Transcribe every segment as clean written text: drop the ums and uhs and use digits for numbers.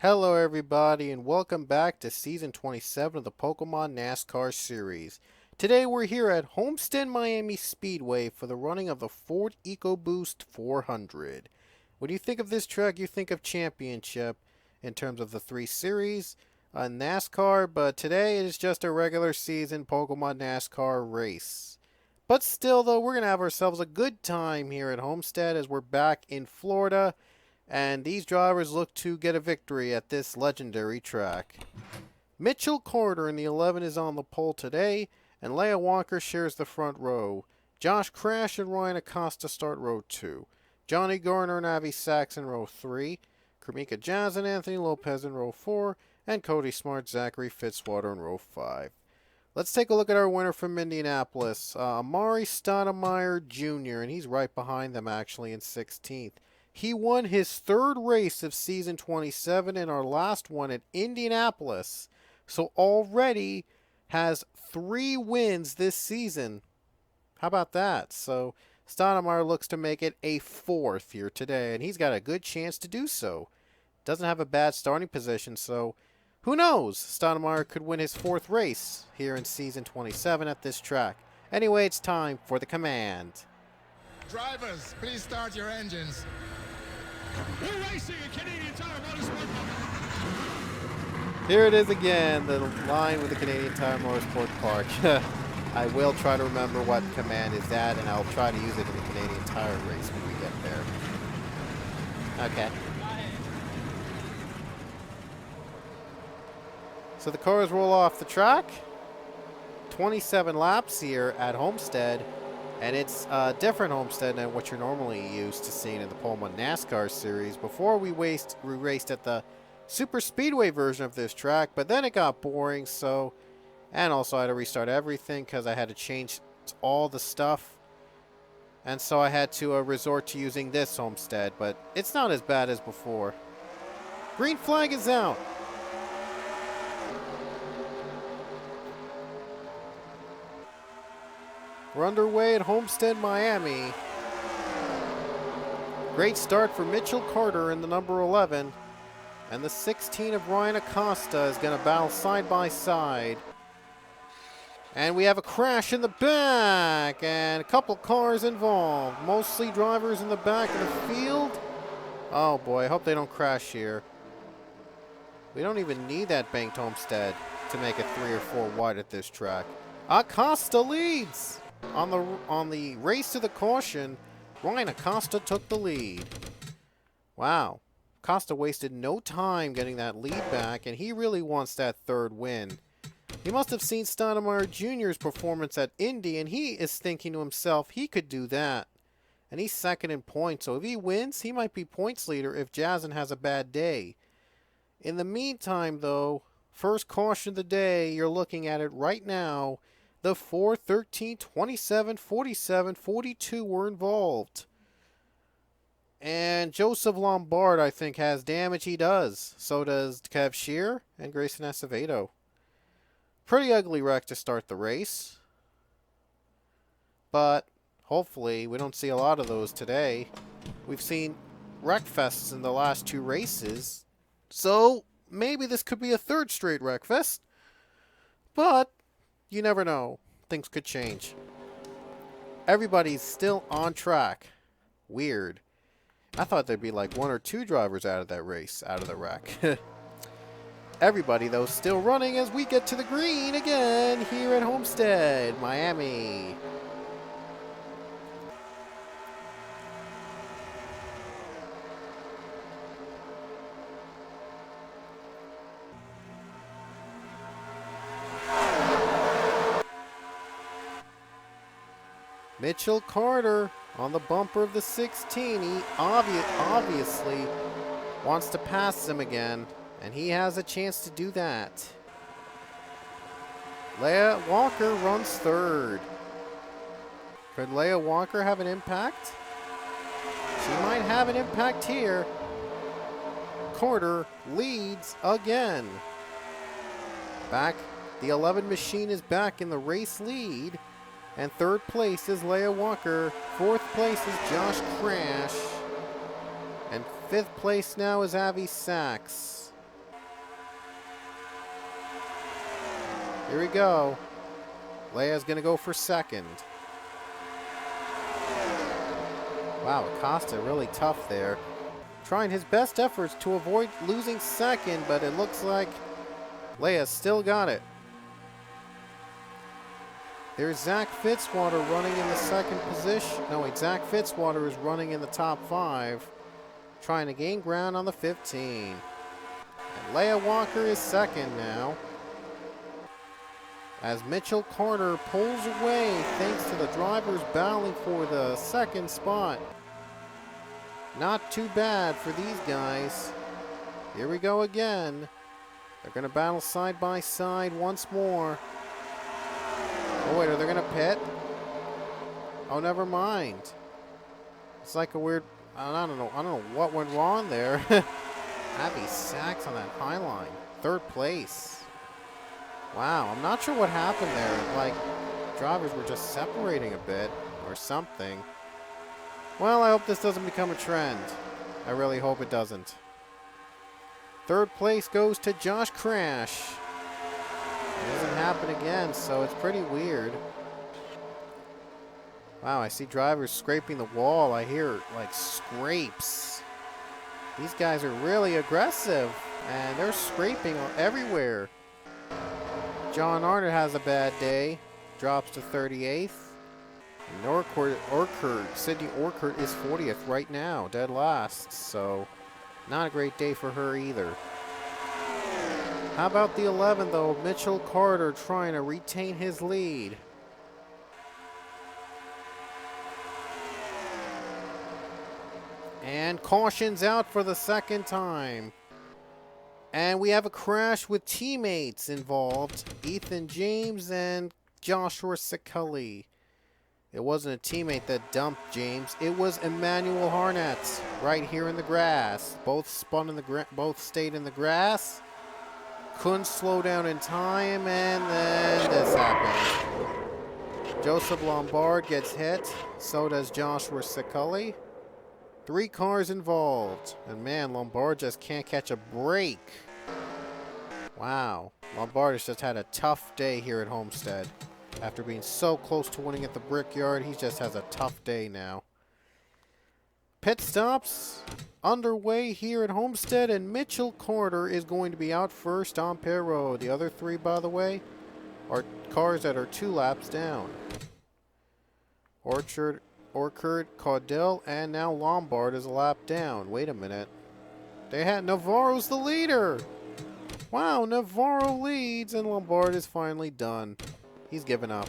Hello everybody and welcome back to Season 27 of the Pokemon NASCAR series. Today we're here at Homestead, Miami Speedway for the running of the Ford EcoBoost 400. When you think of this track, you think of championship in terms of the three series NASCAR, but today it is just a regular season Pokemon NASCAR race. But still though, we're going to have ourselves a good time here at Homestead as we're back in Florida. And these drivers look to get a victory at this legendary track. Mitchell Carter in the 11 is on the pole today, and Leia Walker shares the front row. Josh Crash and Ryan Acosta start row 2. Johnny Garner and Avi Sachs in row 3. Kamika Jazz and Anthony Lopez in row 4. And Cody Smart, Zachary Fitzwater in row 5. Let's take a look at our winner from Indianapolis, Amari Stoudemire Jr., and he's right behind them actually in 16th. He won his third race of Season 27 and our last one at Indianapolis. So already has 3 wins this season. How about that? So Stoudemire looks to make it a 4th here today, and he's got a good chance to do so. Doesn't have a bad starting position, so who knows? Stoudemire could win his 4th race here in Season 27 at this track. Anyway, it's time for the command. Drivers, please start your engines. We're racing a Canadian Tire Motorsport. Here it is again, the line with the Canadian Tire Motorsport Park. I will try to remember what command is that, and I'll try to use it in the Canadian Tire race when we get there. Okay. So the cars roll off the track. 27 laps here at Homestead. And it's a different Homestead than what you're normally used to seeing in the Pokemon NASCAR series. Before we raced at the Super Speedway version of this track, but then it got boring, so... And also I had to restart everything because I had to change all the stuff. And so I had to resort to using this Homestead, but it's not as bad as before. Green flag is out. We're underway at Homestead, Miami. Great start for Mitchell Carter in the number 11. And the 16 of Ryan Acosta is going to battle side by side. And we have a crash in the back. And a couple cars involved. Mostly drivers in the back of the field. Oh boy, I hope they don't crash here. We don't even need that banked Homestead to make it 3 or 4 wide at this track. Acosta leads! On the race to the caution, Ryan Acosta took the lead. Wow. Acosta wasted no time getting that lead back, and he really wants that 3rd win. He must have seen Stoudemire Jr.'s performance at Indy, and he is thinking to himself he could do that. And he's 2nd in points, so if he wins, he might be points leader if Jazzen has a bad day. In the meantime, though, first caution of the day, you're looking at it right now. The 4, 13, 27, 47, 42 were involved. And Joseph Lombard, I think, has damage. He does. So does Kev Shear and Grayson Acevedo. Pretty ugly wreck to start the race. But hopefully we don't see a lot of those today. We've seen wreck fests in the last 2 races. So maybe this could be a 3rd straight wreck fest. But you never know. Things could change. Everybody's still on track. Weird. I thought there'd be like 1 or 2 drivers out of that race, out of the wreck. Everybody, though, still running as we get to the green again here at Homestead, Miami. Mitchell Carter on the bumper of the 16. He obviously wants to pass him again, and he has a chance to do that. Leia Walker runs 3rd. Could Leia Walker have an impact? She might have an impact here. Carter leads again. The 11 machine is back in the race lead. And 3rd place is Leia Walker. 4th place is Josh Crash. And 5th place now is Avi Sachs. Here we go. Leia's going to go for second. Wow, Acosta really tough there. Trying his best efforts to avoid losing second, but it looks like Leia still got it. There's Zach Fitzwater running in the second position. No, wait, Zach Fitzwater is running in the top 5, trying to gain ground on the 15. And Leia Walker is second now, as Mitchell Carter pulls away thanks to the drivers battling for the second spot. Not too bad for these guys. Here we go again. They're going to battle side by side once more. Oh wait, are they going to pit? Oh, never mind. It's like a weird, I don't know what went wrong there. Abby Sachs on that high line. Third place. Wow, I'm not sure what happened there. Like, drivers were just separating a bit or something. Well, I hope this doesn't become a trend. I really hope it doesn't. Third place goes to Josh Crash. It doesn't happen again, so it's pretty weird. Wow, I see drivers scraping the wall. I hear, like, scrapes. These guys are really aggressive, and they're scraping everywhere. John Arnott has a bad day. Drops to 38th. And Sydney Orkert is 40th right now, dead last. So, not a great day for her either. How about the 11, though? Mitchell Carter trying to retain his lead. And caution's out for the second time. And we have a crash with teammates involved. Ethan James and Joshua Scully. It wasn't a teammate that dumped James. It was Emmanuel Harnett right here in the grass. Both stayed in the grass. Couldn't slow down in time, and then this happened. Joseph Lombard gets hit. So does Joshua Scully. 3 cars involved. And man, Lombard just can't catch a break. Wow. Lombard has just had a tough day here at Homestead. After being so close to winning at the Brickyard, he just has a tough day now. Pit stops underway here at Homestead, and Mitchell Carter is going to be out first on pit road. The other 3, by the way, are cars that are 2 laps down. Orchard, Caudell, and now Lombard is a lap down. Wait a minute. Navarro's the leader. Wow, Navarro leads, and Lombard is finally done. He's given up.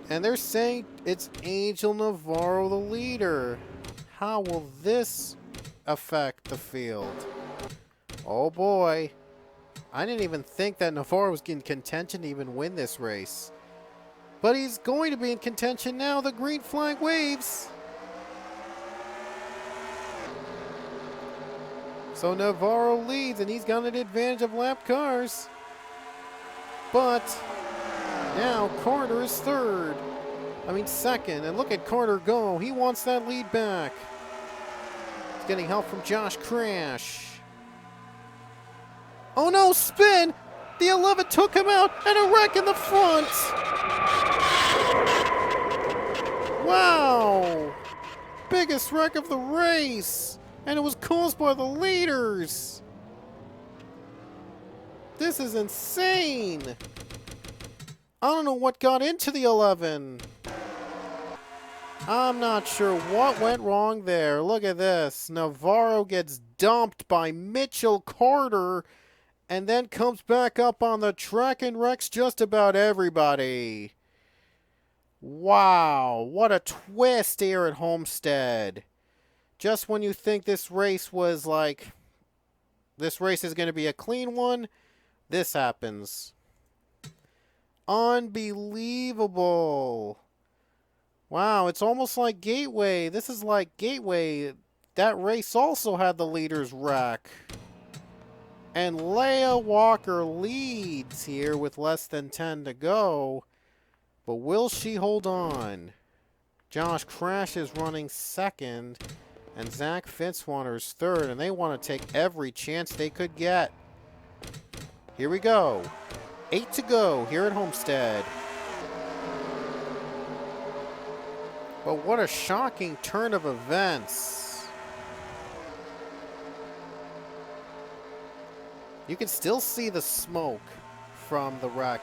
And they're saying it's Angel Navarro the leader. How will this affect the field? Oh boy. I didn't even think that Navarro was in contention to even win this race. But he's going to be in contention now. The green flag waves. So Navarro leads, and he's got an advantage of lap cars. But now Carter is second. And look at Carter go. He wants that lead back. He's getting help from Josh Crash. Oh no, spin! The 11 took him out, and a wreck in the front. Wow! Biggest wreck of the race. And it was caused by the leaders. This is insane. I don't know what got into the 11. I'm not sure what went wrong there. Look at this. Navarro gets dumped by Mitchell Carter and then comes back up on the track and wrecks just about everybody. Wow, what a twist here at Homestead. Just when you think this race is going to be a clean one, this happens. Unbelievable. Wow, it's almost like Gateway. This is like Gateway. That race also had the leaders wreck. And Leia Walker leads here with less than 10 to go. But will she hold on? Josh Crash is running second. And Zach Fitzwater's third. And they want to take every chance they could get. Here we go. 8 to go here at Homestead. But what a shocking turn of events. You can still see the smoke from the wreck.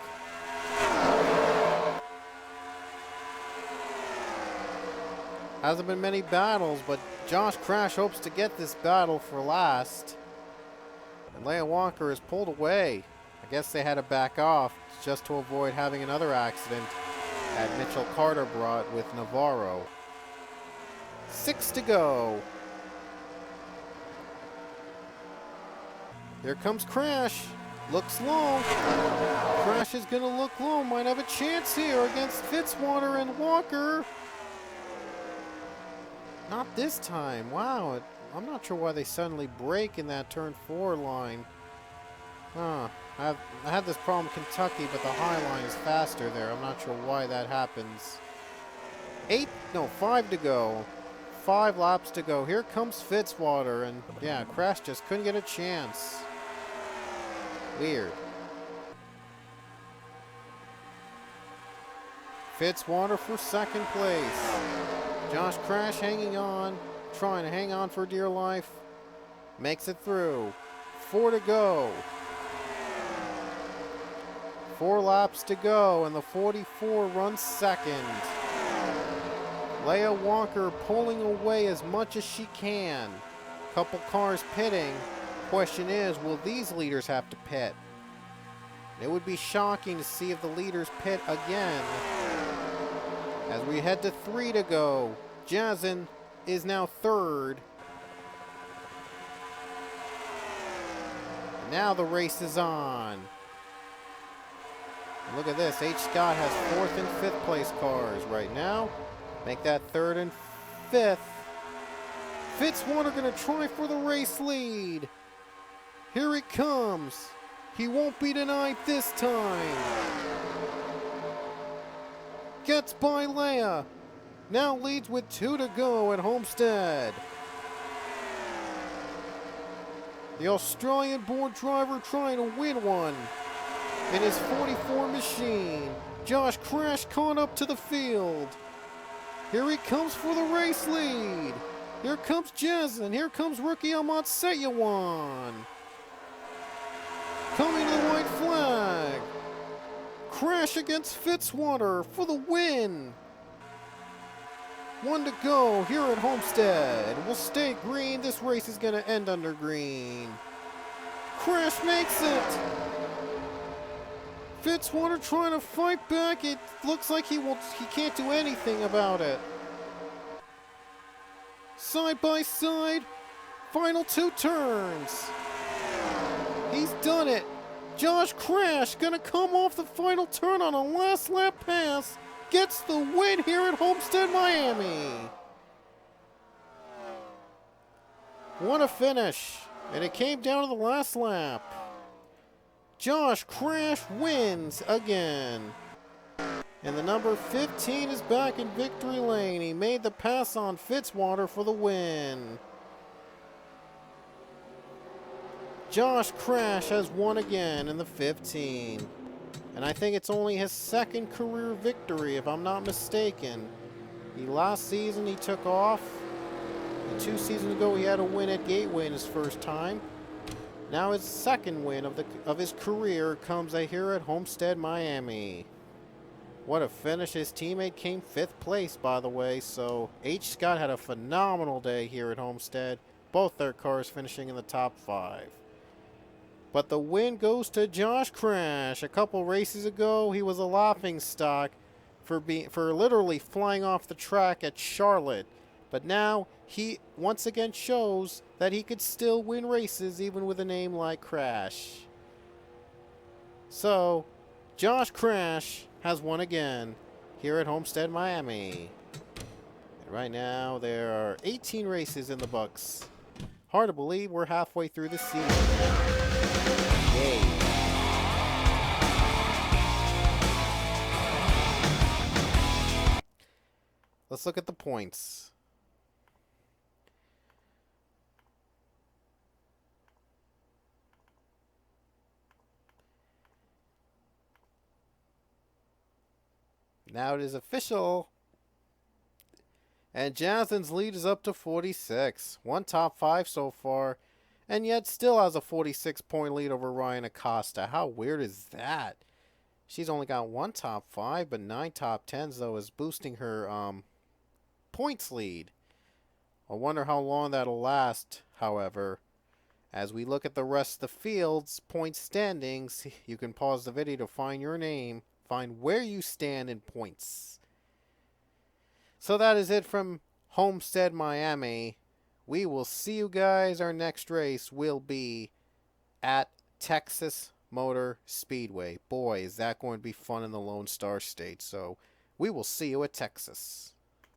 Hasn't been many battles, but Josh Crash hopes to get this battle for last. And Leia Walker is pulled away. I guess they had to back off just to avoid having another accident at Mitchell Carter brought with Navarro. 6 to go. Here comes Crash. Looks low. Crash is going to look low. Might have a chance here against Fitzwater and Walker. Not this time. Wow. I'm not sure why they suddenly break in that turn 4 line. Huh. I had this problem in Kentucky, but the high line is faster there. I'm not sure why that happens. 5 to go. 5 laps to go. Here comes Fitzwater, and yeah, Crash just couldn't get a chance. Weird. Fitzwater for second place. Josh Crash hanging on, trying to hang on for dear life. Makes it through. 4 to go. 4 laps to go, and the 44 runs second. Leia Walker pulling away as much as she can. Couple cars pitting. Question is, will these leaders have to pit? It would be shocking to see if the leaders pit again. As we head to 3 to go. Jazin is now third. And now the race is on. And look at this. H. Scott has 4th and 5th place cars right now. Make that 3rd and 5th. Fitzwater going to try for the race lead. Here it comes. He won't be denied this time. Gets by Leia. Now leads with 2 to go at Homestead. The Australian-born driver trying to win one in his 44 machine. Josh Crash caught up to the field. Here he comes for the race lead. Here comes Jezin. Here comes rookie Ahmad Seyawan. Coming to the white flag. Crash against Fitzwater for the win. 1 to go here at Homestead. We'll stay green. This race is going to end under green. Crash makes it. Fitzwater trying to fight back. It looks like he can't do anything about it. Side by side. Final 2 turns. He's done it. Josh Crash gonna come off the final turn on a last lap pass. Gets the win here at Homestead, Miami. What a finish. And it came down to the last lap. Josh Crash wins again. And the number 15 is back in victory lane. He made the pass on Fitzwater for the win. Josh Crash has won again in the 15. And I think it's only his 2nd career victory, if I'm not mistaken. Last season he took off. And 2 seasons ago he had a win at Gateway in his first time. Now his 2nd win of his career comes here at Homestead, Miami. What a finish. His teammate came 5th place, by the way. So H. Scott had a phenomenal day here at Homestead. Both their cars finishing in the top 5. But the win goes to Josh Crash. A couple races ago, he was a laughingstock for literally flying off the track at Charlotte. But now he once again shows that he could still win races even with a name like Crash. So, Josh Crash has won again here at Homestead, Miami. And right now, there are 18 races in the books. Hard to believe we're halfway through the season. Yay. Let's look at the points. Now it is official. And Jonathan's lead is up to 46. One top 5 so far. And yet still has a 46-point lead over Ryan Acosta. How weird is that? She's only got one top 5, but 9 top 10s, though, is boosting her points lead. I wonder how long that'll last, however. As we look at the rest of the field's point standings, you can pause the video to find your name, find where you stand in points. So that is it from Homestead, Miami. We will see you guys. Our next race will be at Texas Motor Speedway. Boy, is that going to be fun in the Lone Star State. So we will see you at Texas.